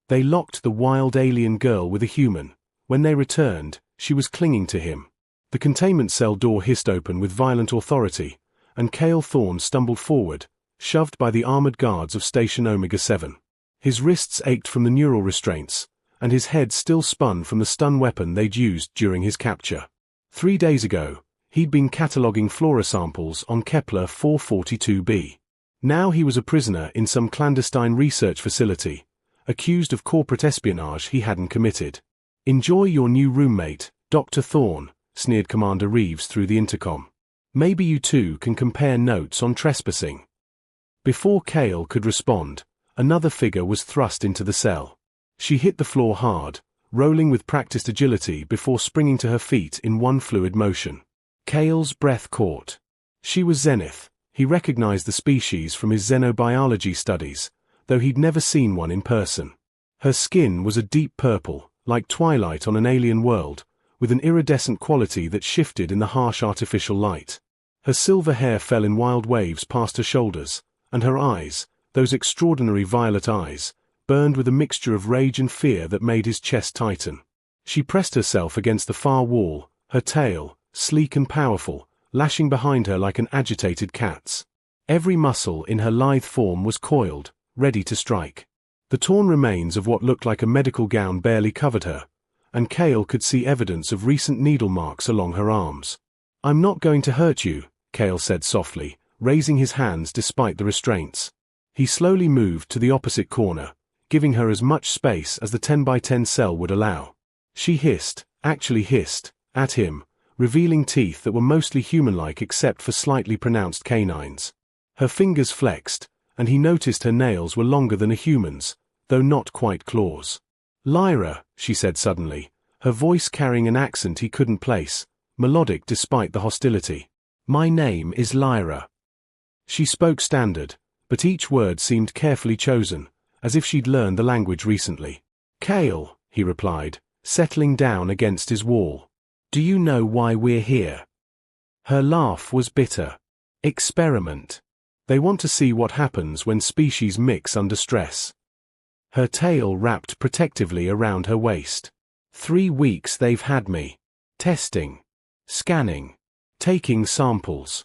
They locked the wild alien girl with a human. When they returned, she was clinging to him. The containment cell door hissed open with violent authority, and Cale Thorne stumbled forward, shoved by the armored guards of Station Omega-7. His wrists ached from the neural restraints, and his head still spun from the stun weapon they'd used during his capture. 3 days ago, he'd been cataloguing flora samples on Kepler 442b. Now he was a prisoner in some clandestine research facility, accused of corporate espionage he hadn't committed. "Enjoy your new roommate, Dr. Thorne," sneered Commander Reeves through the intercom. "Maybe you two can compare notes on trespassing." Before Cale could respond, another figure was thrust into the cell. She hit the floor hard, rolling with practiced agility before springing to her feet in one fluid motion. Cale's breath caught. She was Zenith. He recognized the species from his xenobiology studies, though he'd never seen one in person. Her skin was a deep purple, like twilight on an alien world, with an iridescent quality that shifted in the harsh artificial light. Her silver hair fell in wild waves past her shoulders, and her eyes, those extraordinary violet eyes, burned with a mixture of rage and fear that made his chest tighten. She pressed herself against the far wall, her tail, sleek and powerful, lashing behind her like an agitated cat's. Every muscle in her lithe form was coiled, ready to strike. The torn remains of what looked like a medical gown barely covered her, and Cale could see evidence of recent needle marks along her arms. "I'm not going to hurt you," Cale said softly, raising his hands despite the restraints. He slowly moved to the opposite corner, giving her as much space as the 10x10 cell would allow. She actually hissed, at him, revealing teeth that were mostly human-like except for slightly pronounced canines. Her fingers flexed, and he noticed her nails were longer than a human's, though not quite claws. "Lyra," she said suddenly, her voice carrying an accent he couldn't place, melodic despite the hostility. "My name is Lyra." She spoke standard, but each word seemed carefully chosen, as if she'd learned the language recently. "Cale," he replied, settling down against his wall. "Do you know why we're here?" Her laugh was bitter. "Experiment. They want to see what happens when species mix under stress." Her tail wrapped protectively around her waist. 3 weeks they've had me. Testing. Scanning. Taking samples."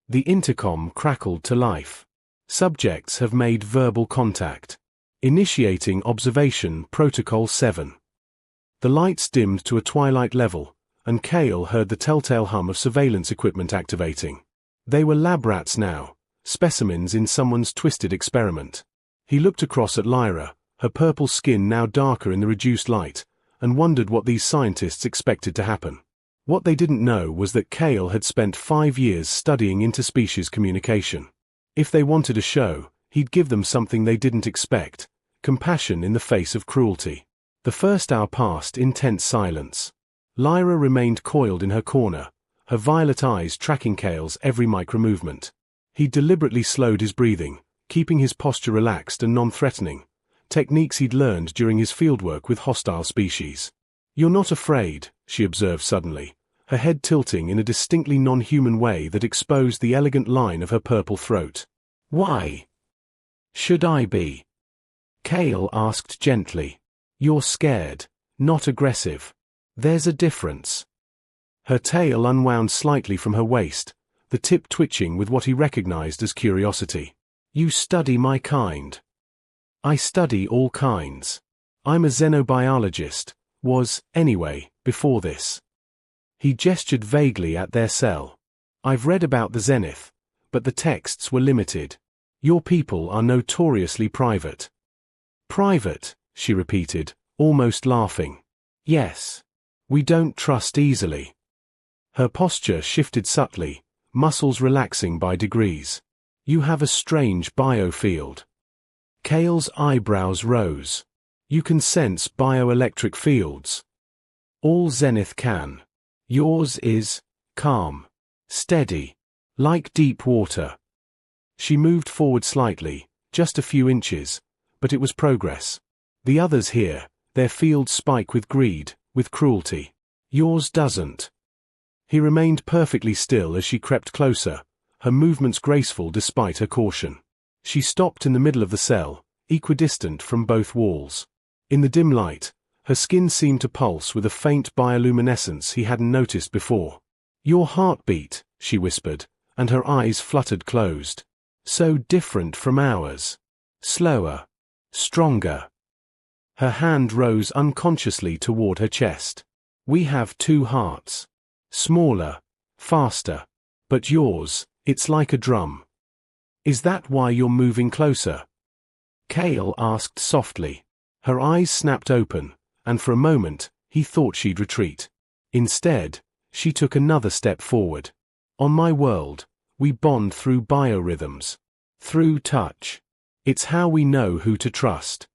The intercom crackled to life. "Subjects have made verbal contact. Initiating observation Protocol 7. The lights dimmed to a twilight level, and Cale heard the telltale hum of surveillance equipment activating. They were lab rats now, specimens in someone's twisted experiment. He looked across at Lyra, her purple skin now darker in the reduced light, and wondered what these scientists expected to happen. What they didn't know was that Cale had spent 5 years studying interspecies communication. If they wanted a show, he'd give them something they didn't expect: compassion in the face of cruelty. The first hour passed in tense silence. Lyra remained coiled in her corner, her violet eyes tracking Cale's every micro-movement. He deliberately slowed his breathing, keeping his posture relaxed and non-threatening, techniques he'd learned during his fieldwork with hostile species. "You're not afraid," she observed suddenly, her head tilting in a distinctly non-human way that exposed the elegant line of her purple throat. "Why should I be?" Cale asked gently. "You're scared, not aggressive. There's a difference." Her tail unwound slightly from her waist, the tip twitching with what he recognized as curiosity. "You study my kind." "I study all kinds. I'm a xenobiologist, anyway, before this." He gestured vaguely at their cell. "I've read about the Zenith, but the texts were limited. Your people are notoriously private." "Private," she repeated, almost laughing. "Yes. We don't trust easily." Her posture shifted subtly, muscles relaxing by degrees. "You have a strange biofield." Cale's eyebrows rose. "You can sense bioelectric fields." "All Zenith can. Yours is calm, steady, like deep water." She moved forward slightly, just a few inches, but it was progress. "The others here, their fields spike with greed, with cruelty. Yours doesn't." He remained perfectly still as she crept closer, her movements graceful despite her caution. She stopped in the middle of the cell, equidistant from both walls. In the dim light, her skin seemed to pulse with a faint bioluminescence he hadn't noticed before. "Your heartbeat," she whispered, and her eyes fluttered closed. "So different from ours. Slower. Stronger." Her hand rose unconsciously toward her chest. "We have two hearts. Smaller, faster. But yours, it's like a drum. Is that why you're moving closer?" Kale asked softly. Her eyes snapped open, and for a moment, he thought she'd retreat. Instead, she took another step forward. "On my world, we bond through biorhythms. Through touch. It's how we know who to trust."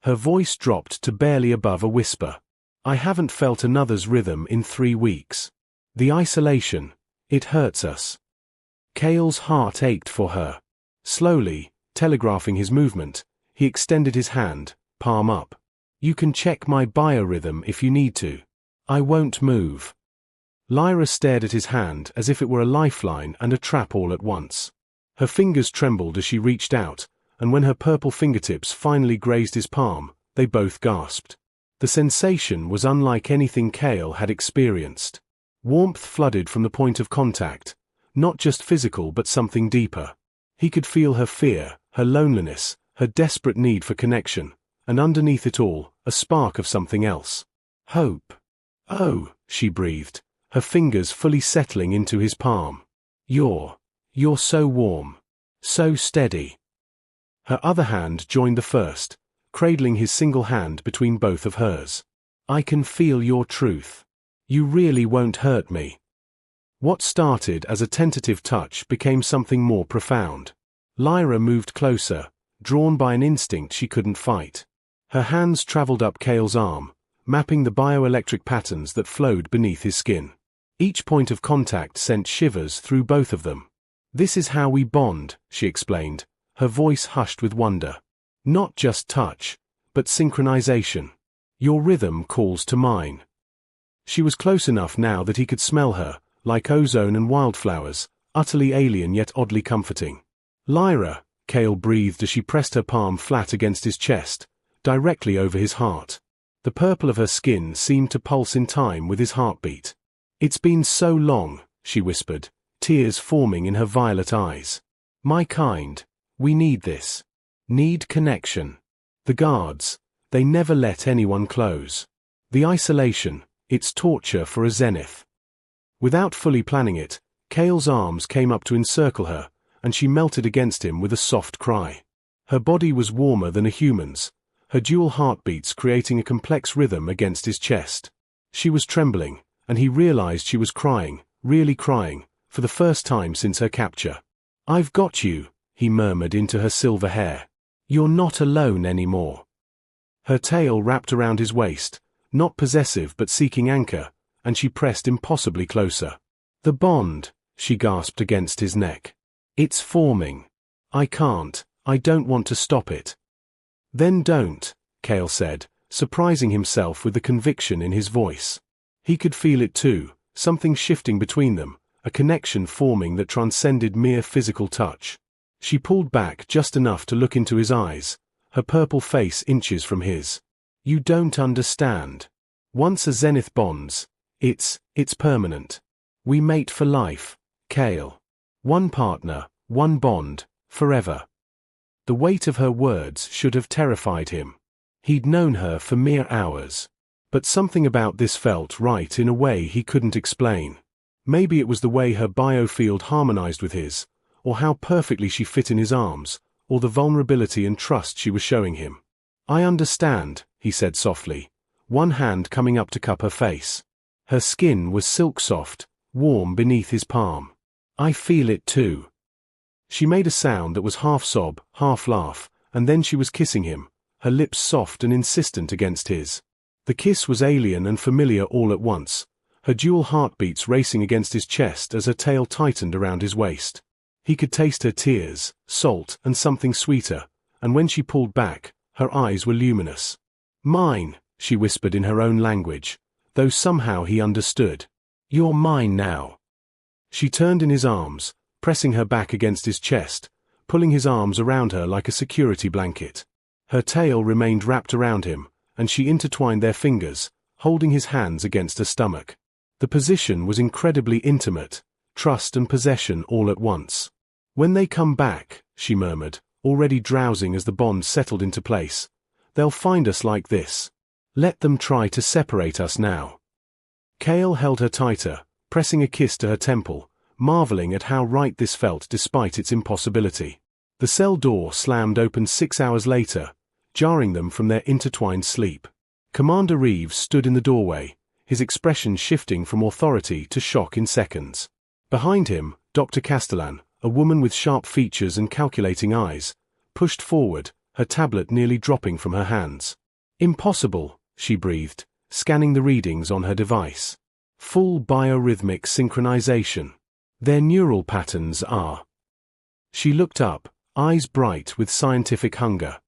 Her voice dropped to barely above a whisper. "I haven't felt another's rhythm in 3 weeks. The isolation, it hurts us." Kale's heart ached for her. Slowly, telegraphing his movement, he extended his hand, palm up. "You can check my biorhythm if you need to. I won't move." Lyra stared at his hand as if it were a lifeline and a trap all at once. Her fingers trembled as she reached out, and when her purple fingertips finally grazed his palm, they both gasped. The sensation was unlike anything Kale had experienced. Warmth flooded from the point of contact, not just physical but something deeper. He could feel her fear, her loneliness, her desperate need for connection, and underneath it all, a spark of something else. Hope. "Oh," she breathed, her fingers fully settling into his palm. You're so warm. So steady." Her other hand joined the first, cradling his single hand between both of hers. "I can feel your truth. You really won't hurt me." What started as a tentative touch became something more profound. Lyra moved closer, drawn by an instinct she couldn't fight. Her hands traveled up Kale's arm, mapping the bioelectric patterns that flowed beneath his skin. Each point of contact sent shivers through both of them. "This is how we bond," she explained, her voice hushed with wonder. "Not just touch, but synchronization. Your rhythm calls to mine." She was close enough now that he could smell her, like ozone and wildflowers, utterly alien yet oddly comforting. "Lyra," Kale breathed as she pressed her palm flat against his chest, directly over his heart. The purple of her skin seemed to pulse in time with his heartbeat. "It's been so long," she whispered, tears forming in her violet eyes. "My kind, we need this. Need connection. The guards, they never let anyone close. The isolation, it's torture for a zenith." Without fully planning it, Kale's arms came up to encircle her, and she melted against him with a soft cry. Her body was warmer than a human's, her dual heartbeats creating a complex rhythm against his chest. She was trembling, and he realized she was crying, really crying, for the first time since her capture. "I've got you," he murmured into her silver hair. "You're not alone anymore." Her tail wrapped around his waist, not possessive but seeking anchor, and she pressed impossibly closer. "The bond," she gasped against his neck. "It's forming. I don't want to stop it." "Then don't," Kale said, surprising himself with the conviction in his voice. He could feel it too, something shifting between them, a connection forming that transcended mere physical touch. She pulled back just enough to look into his eyes, her purple face inches from his. "You don't understand. Once a zenith bonds, it's permanent. We mate for life, Kale. One partner, one bond, forever." The weight of her words should have terrified him. He'd known her for mere hours. But something about this felt right in a way he couldn't explain. Maybe it was the way her biofield harmonized with his, or how perfectly she fit in his arms, or the vulnerability and trust she was showing him. "I understand," he said softly, one hand coming up to cup her face. Her skin was silk-soft, warm beneath his palm. "I feel it too." She made a sound that was half sob, half laugh, and then she was kissing him, her lips soft and insistent against his. The kiss was alien and familiar all at once, her dual heartbeats racing against his chest as her tail tightened around his waist. He could taste her tears, salt, and something sweeter, and when she pulled back, her eyes were luminous. "Mine," she whispered in her own language, though somehow he understood. "You're mine now." She turned in his arms, pressing her back against his chest, pulling his arms around her like a security blanket. Her tail remained wrapped around him, and she intertwined their fingers, holding his hands against her stomach. The position was incredibly intimate, trust and possession all at once. "When they come back," she murmured, already drowsing as the bond settled into place, "they'll find us like this. Let them try to separate us now." Cale held her tighter, pressing a kiss to her temple, marveling at how right this felt despite its impossibility. The cell door slammed open 6 hours later, jarring them from their intertwined sleep. Commander Reeves stood in the doorway, his expression shifting from authority to shock in seconds. Behind him, Dr. Castellan, a woman with sharp features and calculating eyes, pushed forward, her tablet nearly dropping from her hands. "Impossible," she breathed, scanning the readings on her device. "Full biorhythmic synchronization. Their neural patterns are—" She looked up, eyes bright with scientific hunger.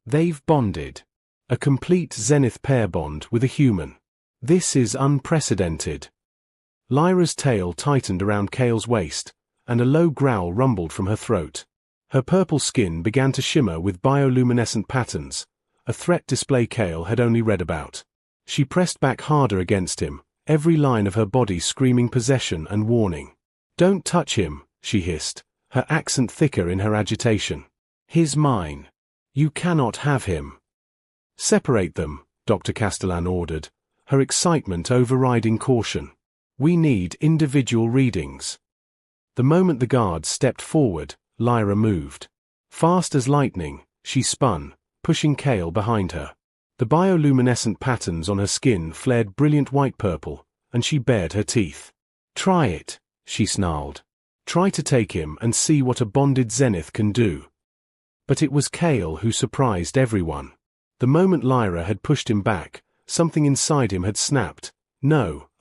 "They've bonded. A complete zenith pair bond with a human. This is unprecedented." Lyra's tail tightened around Cale's waist, and a low growl rumbled from her throat. Her purple skin began to shimmer with bioluminescent patterns, a threat display Cale had only read about. She pressed back harder against him, every line of her body screaming possession and warning. "Don't touch him," she hissed, her accent thicker in her agitation. "He's mine. You cannot have him." "Separate them," Dr. Castellan ordered, her excitement overriding caution. "We need individual readings." The moment the guards stepped forward, Lyra moved. Fast as lightning, she spun, pushing Cale behind her. The bioluminescent patterns on her skin flared brilliant white-purple, and she bared her teeth. "Try it," she snarled. "Try to take him and see what a bonded zenith can do." But it was Cale who surprised everyone. The moment Lyra had pushed him back, something inside him had snapped,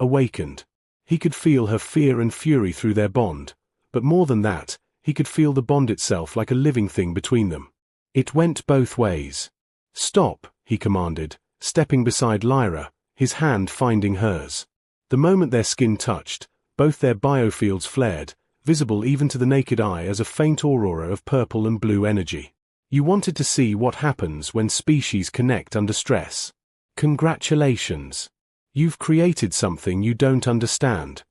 awakened. He could feel her fear and fury through their bond, but more than that, he could feel the bond itself like a living thing between them. It went both ways. "Stop," he commanded, stepping beside Lyra, his hand finding hers. The moment their skin touched, both their biofields flared, visible even to the naked eye as a faint aurora of purple and blue energy. "You wanted to see what happens when species connect under stress. Congratulations. You've created something you don't understand."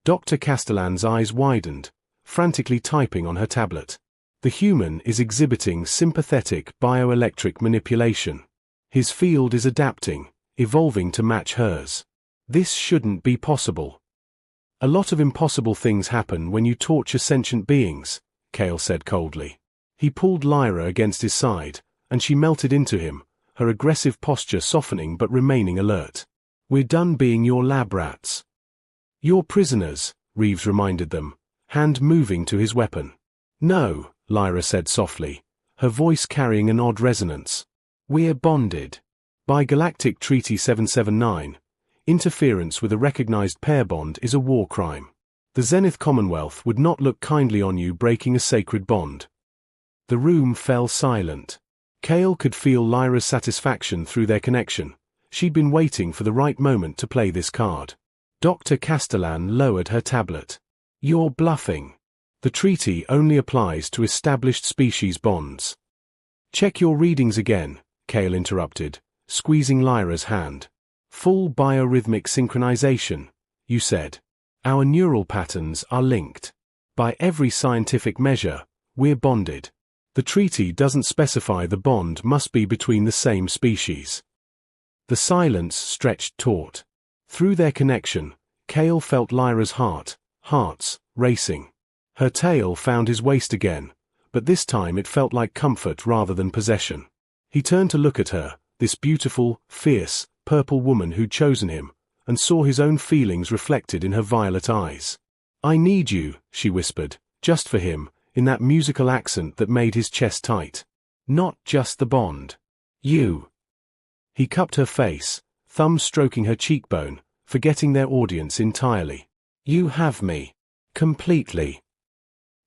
Dr. Castellan's eyes widened, frantically typing on her tablet. The human is exhibiting sympathetic bioelectric manipulation. His field is adapting, evolving to match hers. This shouldn't be possible. "A lot of impossible things happen when you torture sentient beings," Cale said coldly. He pulled Lyra against his side, and she melted into him, her aggressive posture softening but remaining alert. "We're done being your lab rats." "You're prisoners," Reeves reminded them, hand moving to his weapon. "No," Lyra said softly, her voice carrying an odd resonance. "We're bonded. By Galactic Treaty 779, interference with a recognized pair bond is a war crime. The Zenith Commonwealth would not look kindly on you breaking a sacred bond." The room fell silent. Cale could feel Lyra's satisfaction through their connection. She'd been waiting for the right moment to play this card. Dr. Castellan lowered her tablet. "You're bluffing. The treaty only applies to established species bonds." "Check your readings again," Cale interrupted, squeezing Lyra's hand. "Full biorhythmic synchronization, you said. Our neural patterns are linked. By every scientific measure, we're bonded. The treaty doesn't specify the bond must be between the same species." The silence stretched taut. Through their connection, Cale felt Lyra's hearts, racing. Her tail found his waist again, but this time it felt like comfort rather than possession. He turned to look at her, this beautiful, fierce, purple woman who'd chosen him, and saw his own feelings reflected in her violet eyes. "I need you," she whispered, just for him, in that musical accent that made his chest tight. "Not just the bond. You." He cupped her face, thumb stroking her cheekbone, forgetting their audience entirely. "You have me. Completely."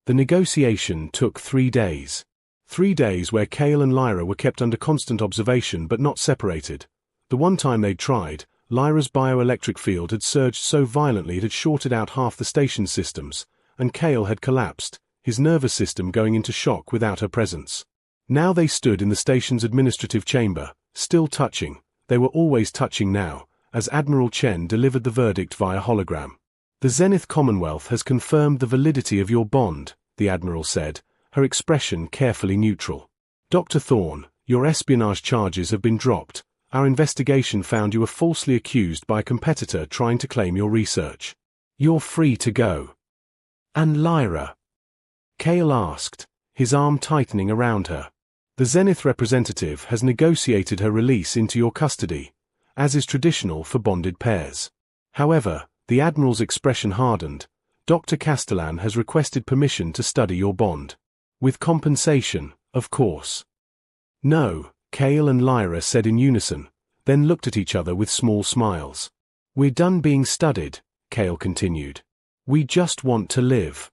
The negotiation took 3 days. 3 days where Cale and Lyra were kept under constant observation but not separated. The one time they'd tried, Lyra's bioelectric field had surged so violently it had shorted out half the station's systems, and Cale had collapsed, his nervous system going into shock without her presence. Now they stood in the station's administrative chamber, still touching. They were always touching now, as Admiral Chen delivered the verdict via hologram. The Zenith Commonwealth has confirmed the validity of your bond, the Admiral said, her expression carefully neutral. Dr. Thorne, your espionage charges have been dropped. Our investigation found you were falsely accused by a competitor trying to claim your research. You're free to go. And Lyra? Cale asked, his arm tightening around her. The Zenith representative has negotiated her release into your custody, as is traditional for bonded pairs. However, the Admiral's expression hardened. Dr. Castellan has requested permission to study your bond. With compensation, of course. No, Cale and Lyra said in unison, then looked at each other with small smiles. We're done being studied, Cale continued. We just want to live.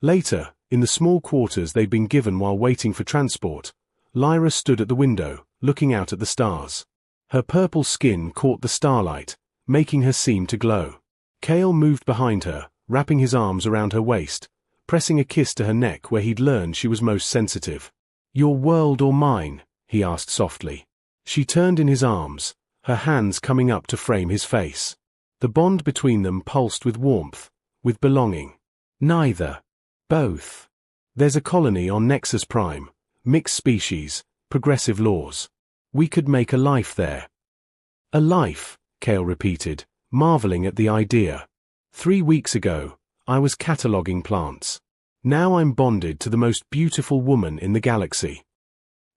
Later, in the small quarters they'd been given while waiting for transport, Lyra stood at the window, looking out at the stars. Her purple skin caught the starlight, making her seem to glow. Cale moved behind her, wrapping his arms around her waist, pressing a kiss to her neck where he'd learned she was most sensitive. Your world or mine? He asked softly. She turned in his arms, her hands coming up to frame his face. The bond between them pulsed with warmth, with belonging. Neither. Both. There's a colony on Nexus Prime, mixed species, progressive laws. We could make a life there. A life, Cale repeated, marveling at the idea. 3 weeks ago, I was cataloguing plants. Now I'm bonded to the most beautiful woman in the galaxy.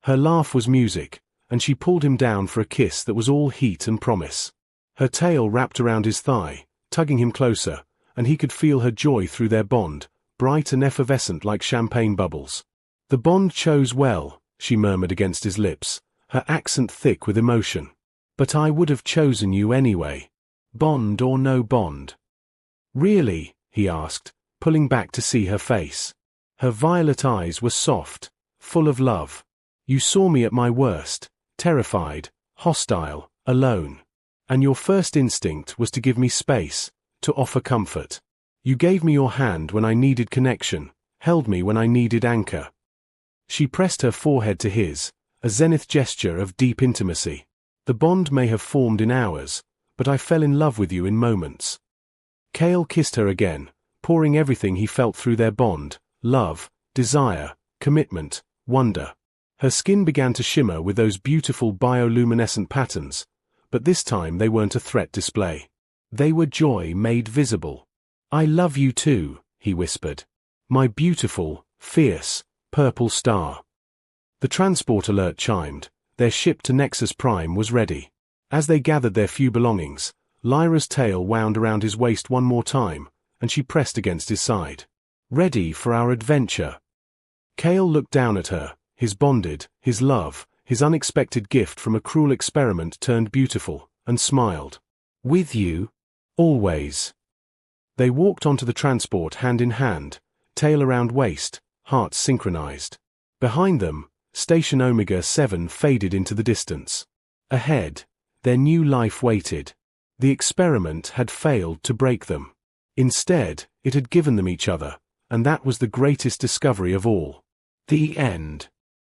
Her laugh was music, and she pulled him down for a kiss that was all heat and promise. Her tail wrapped around his thigh, tugging him closer, and he could feel her joy through their bond, bright and effervescent like champagne bubbles. The bond chose well, she murmured against his lips, her accent thick with emotion. But I would have chosen you anyway. Bond or no bond. Really? He asked, pulling back to see her face. Her violet eyes were soft, full of love. You saw me at my worst, terrified, hostile, alone. And your first instinct was to give me space, to offer comfort. You gave me your hand when I needed connection, held me when I needed anchor. She pressed her forehead to his, a zenith gesture of deep intimacy. The bond may have formed in hours, but I fell in love with you in moments. Cale kissed her again, pouring everything he felt through their bond, love, desire, commitment, wonder. Her skin began to shimmer with those beautiful bioluminescent patterns, but this time they weren't a threat display. They were joy made visible. I love you too, he whispered. My beautiful, fierce, purple star. The transport alert chimed. Their ship to Nexus Prime was ready. As they gathered their few belongings, Lyra's tail wound around his waist one more time, and she pressed against his side. Ready for our adventure. Cale looked down at her, his bonded, his love, his unexpected gift from a cruel experiment turned beautiful, and smiled. With you? Always. They walked onto the transport hand in hand, tail around waist, hearts synchronized. Behind them, Station Omega 7 faded into the distance. Ahead, their new life waited. The experiment had failed to break them. Instead, it had given them each other, and that was the greatest discovery of all. The end.